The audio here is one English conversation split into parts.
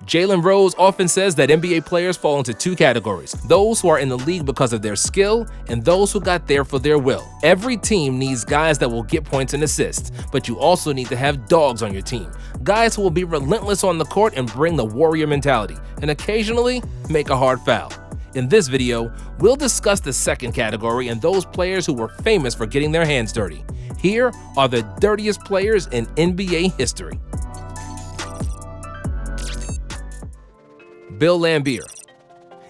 Jalen Rose often says that NBA players fall into two categories: those who are in the league because of their skill and those who got there for their will. Every team needs guys that will get points and assists, but you also need to have dogs on your team. Guys who will be relentless on the court and bring the warrior mentality, and occasionally make a hard foul. In this video, we'll discuss the second category and those players who were famous for getting their hands dirty. Here are the dirtiest players in NBA history. Bill Lambert.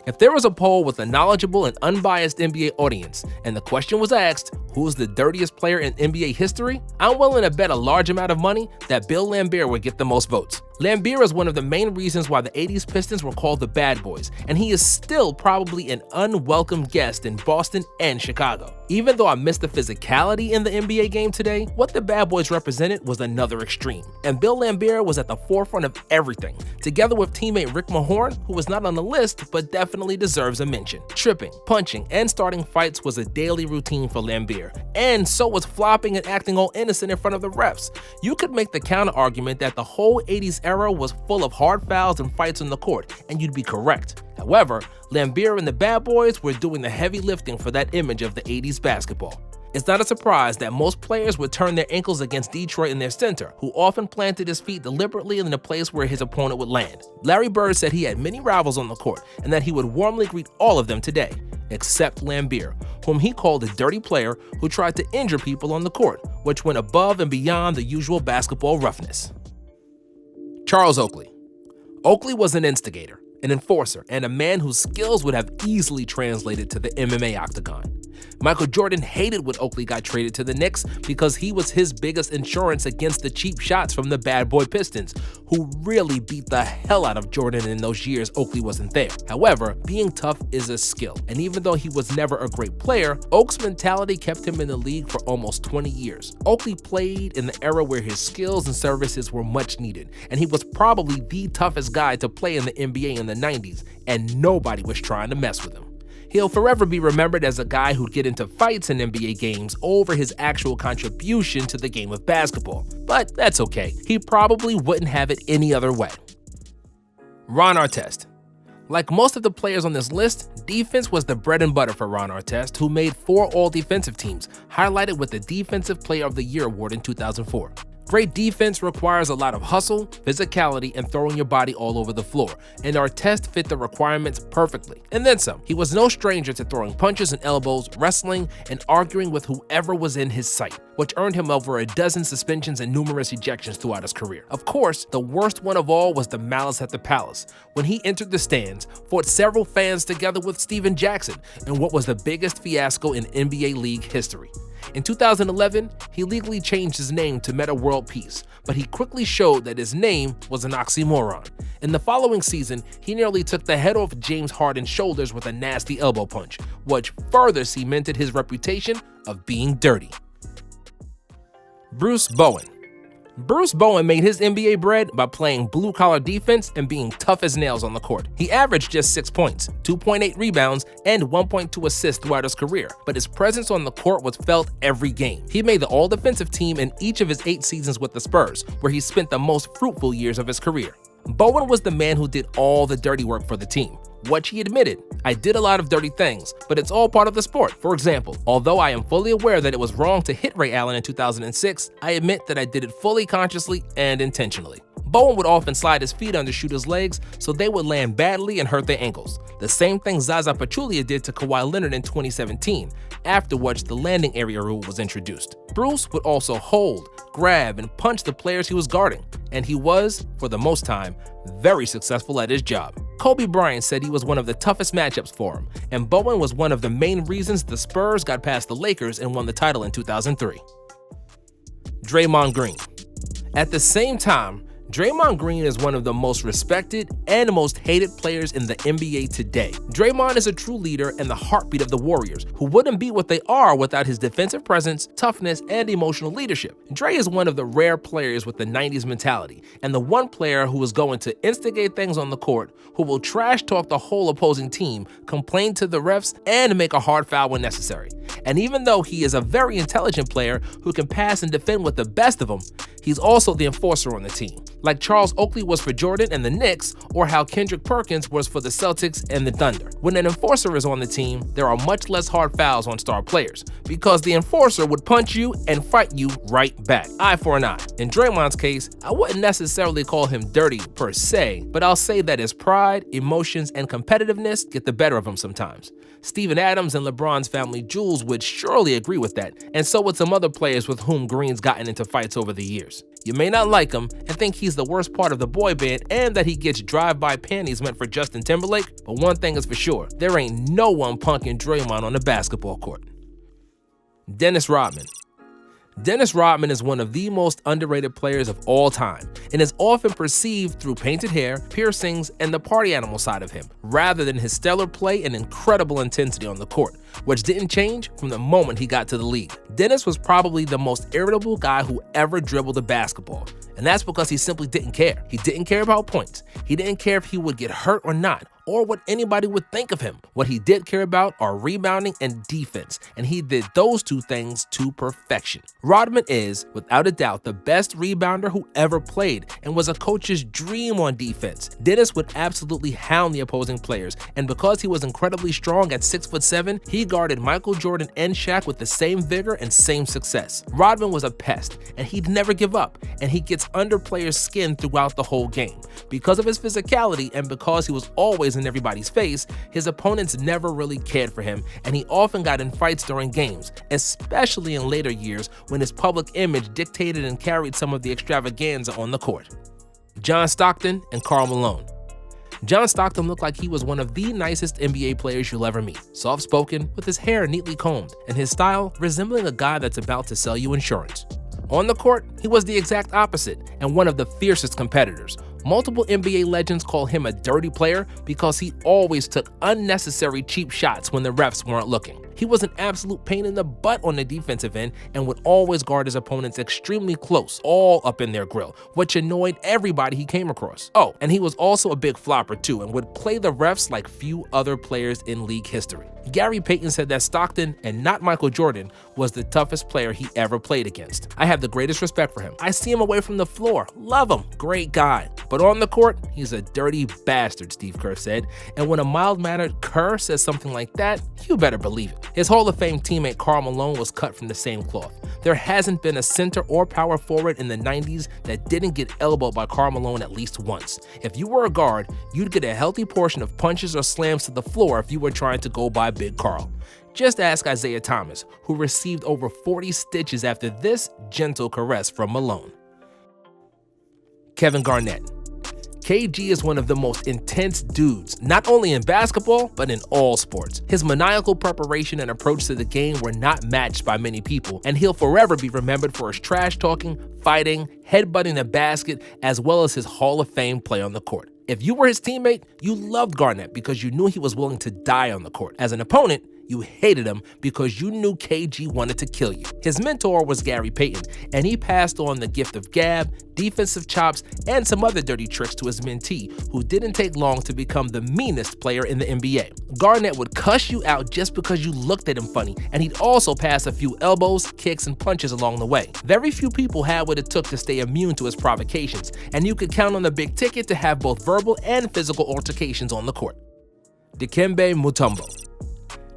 If there was a poll with a knowledgeable and unbiased NBA audience, and the question was asked, who's the dirtiest player in NBA history? I'm willing to bet a large amount of money that Bill Lambert would get the most votes. Lambert is one of the main reasons why the 80s Pistons were called the Bad Boys, and he is still probably an unwelcome guest in Boston and Chicago. Even though I missed the physicality in the NBA game today, what the Bad Boys represented was another extreme, and Bill Lambert was at the forefront of everything, together with teammate Rick Mahorn, who was not on the list but definitely deserves a mention. Tripping, punching, and starting fights was a daily routine for Lambert, and so was flopping and acting all innocent in front of the refs. You could make the counter argument that the whole 80s era was full of hard fouls and fights on the court, and you'd be correct. However, Lambert and the Bad Boys were doing the heavy lifting for that image of the 80s basketball. It's not a surprise that most players would turn their ankles against Detroit in their center, who often planted his feet deliberately in the place where his opponent would land. Larry Bird said he had many rivals on the court and that he would warmly greet all of them today, except Lambert, whom he called a dirty player who tried to injure people on the court, which went above and beyond the usual basketball roughness. Charles Oakley. Oakley was an instigator, an enforcer, and a man whose skills would have easily translated to the MMA octagon. Michael Jordan hated when Oakley got traded to the Knicks because he was his biggest insurance against the cheap shots from the bad boy Pistons, who really beat the hell out of Jordan in those years Oakley wasn't there. However, being tough is a skill, and even though he was never a great player, Oak's mentality kept him in the league for almost 20 years. Oakley played in the era where his skills and services were much needed, and he was probably the toughest guy to play in the NBA in the 90s, and nobody was trying to mess with him. He'll forever be remembered as a guy who'd get into fights in NBA games over his actual contribution to the game of basketball. But that's okay, he probably wouldn't have it any other way. Ron Artest. Like most of the players on this list, defense was the bread and butter for Ron Artest, who made 4 all-defensive teams, highlighted with the Defensive Player of the Year award in 2004. Great defense requires a lot of hustle, physicality, and throwing your body all over the floor, and Artest fit the requirements perfectly. And then some. He was no stranger to throwing punches and elbows, wrestling, and arguing with whoever was in his sight, which earned him over a dozen suspensions and numerous ejections throughout his career. Of course, the worst one of all was the malice at the Palace, when he entered the stands, fought several fans together with Steven Jackson in what was the biggest fiasco in NBA league history. In 2011, he legally changed his name to Meta World Peace, but he quickly showed that his name was an oxymoron. In the following season, he nearly took the head off James Harden's shoulders with a nasty elbow punch, which further cemented his reputation of being dirty. Bruce Bowen. Bruce Bowen made his NBA bread by playing blue-collar defense and being tough as nails on the court. He averaged just 6 points, 2.8 rebounds, and 1.2 assists throughout his career, but his presence on the court was felt every game. He made the all-defensive team in each of his 8 seasons with the Spurs, where he spent the most fruitful years of his career. Bowen was the man who did all the dirty work for the team, which he admitted. I did a lot of dirty things, but it's all part of the sport. For example, although I am fully aware that it was wrong to hit Ray Allen in 2006, I admit that I did it fully consciously and intentionally. Bowen would often slide his feet under shooters' legs so they would land badly and hurt their ankles. The same thing Zaza Pachulia did to Kawhi Leonard in 2017, after which the landing area rule was introduced. Bruce would also hold, grab, and punch the players he was guarding, and he was, for the most time, very successful at his job. Kobe Bryant said he was one of the toughest matchups for him, and Bowen was one of the main reasons the Spurs got past the Lakers and won the title in 2003. Draymond Green. At the same time, Draymond Green is one of the most respected and most hated players in the NBA today. Draymond is a true leader and the heartbeat of the Warriors, who wouldn't be what they are without his defensive presence, toughness, and emotional leadership. Dre is one of the rare players with the 90s mentality, and the one player who is going to instigate things on the court, who will trash talk the whole opposing team, complain to the refs, and make a hard foul when necessary. And even though he is a very intelligent player who can pass and defend with the best of them, he's also the enforcer on the team. like Charles Oakley was for Jordan and the Knicks, or how Kendrick Perkins was for the Celtics and the Thunder. When an enforcer is on the team, there are much less hard fouls on star players, because the enforcer would punch you and fight you right back, eye for an eye. In Draymond's case, I wouldn't necessarily call him dirty per se, but I'll say that his pride, emotions, and competitiveness get the better of him sometimes. Steven Adams and LeBron's family Jules would surely agree with that, and so would some other players with whom Green's gotten into fights over the years. You may not like him and think he's the worst part of the boy band and that he gets drive-by panties meant for Justin Timberlake, but one thing is for sure, there ain't no one punking Draymond on the basketball court. Dennis Rodman. Dennis Rodman is one of the most underrated players of all time and is often perceived through painted hair, piercings, and the party animal side of him, rather than his stellar play and incredible intensity on the court, which didn't change from the moment he got to the league. Dennis was probably the most irritable guy who ever dribbled a basketball, and that's because he simply didn't care. He didn't care about points. He didn't care if he would get hurt or not, or what anybody would think of him. What he did care about are rebounding and defense, and he did those two things to perfection. Rodman is, without a doubt, the best rebounder who ever played and was a coach's dream on defense. Dennis would absolutely hound the opposing players, and because he was incredibly strong at 6'7", he guarded Michael Jordan and Shaq with the same vigor and same success. Rodman was a pest, and he'd never give up, and he gets under players' skin throughout the whole game. Because of his physicality and because he was always in everybody's face, his opponents never really cared for him, and he often got in fights during games, especially in later years when his public image dictated and carried some of the extravaganza on the court. John Stockton and Karl Malone. John Stockton looked like he was one of the nicest NBA players you'll ever meet. Soft-spoken, with his hair neatly combed, and his style resembling a guy that's about to sell you insurance. On the court, he was the exact opposite and one of the fiercest competitors. Multiple NBA legends call him a dirty player because he always took unnecessary cheap shots when the refs weren't looking. He was an absolute pain in the butt on the defensive end and would always guard his opponents extremely close, all up in their grill, which annoyed everybody he came across. Oh, and he was also a big flopper too and would play the refs like few other players in league history. Gary Payton said that Stockton, and not Michael Jordan, was the toughest player he ever played against. I have the greatest respect for him. I see him away from the floor. Love him. Great guy. But on the court, he's a dirty bastard, Steve Kerr said. And when a mild-mannered Kerr says something like that, you better believe it. His Hall of Fame teammate Karl Malone was cut from the same cloth. There hasn't been a center or power forward in the 90s that didn't get elbowed by Karl Malone at least once. If you were a guard, you'd get a healthy portion of punches or slams to the floor if you were trying to go by Big Karl. Just ask Isaiah Thomas, who received over 40 stitches after this gentle caress from Malone. Kevin Garnett. KG is one of the most intense dudes, not only in basketball, but in all sports. His maniacal preparation and approach to the game were not matched by many people, and he'll forever be remembered for his trash talking, fighting, headbutting the basket, as well as his Hall of Fame play on the court. If you were his teammate, you loved Garnett because you knew he was willing to die on the court. As an opponent, you hated him because you knew KG wanted to kill you. His mentor was Gary Payton, and he passed on the gift of gab, defensive chops, and some other dirty tricks to his mentee, who didn't take long to become the meanest player in the NBA. Garnett would cuss you out just because you looked at him funny, and he'd also pass a few elbows, kicks, and punches along the way. Very few people had what it took to stay immune to his provocations, and you could count on the big ticket to have both verbal and physical altercations on the court. Dikembe Mutombo.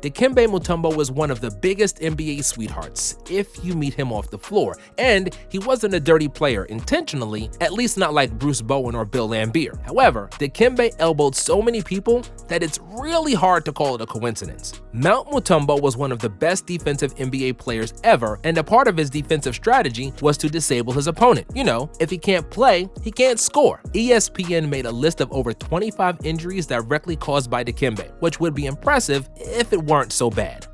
Dikembe Mutombo was one of the biggest NBA sweethearts, if you meet him off the floor, and he wasn't a dirty player intentionally, at least not like Bruce Bowen or Bill Lambert. However, Dikembe elbowed so many people that it's really hard to call it a coincidence. Mount Mutombo was one of the best defensive NBA players ever, and a part of his defensive strategy was to disable his opponent. You know, if he can't play, he can't score. ESPN made a list of over 25 injuries directly caused by Dikembe, which would be impressive if it weren't so bad.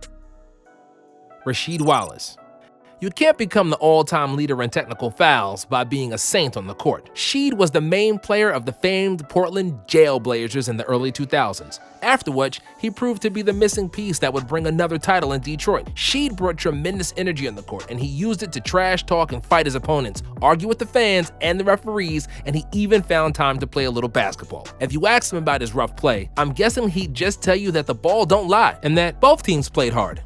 Rasheed Wallace. You can't become the all-time leader in technical fouls by being a saint on the court. Sheed was the main player of the famed Portland Jailblazers in the early 2000s, after which he proved to be the missing piece that would bring another title in Detroit. Sheed brought tremendous energy on the court, and he used it to trash talk and fight his opponents, argue with the fans and the referees, and he even found time to play a little basketball. If you asked him about his rough play, I'm guessing he'd just tell you that the ball don't lie and that both teams played hard.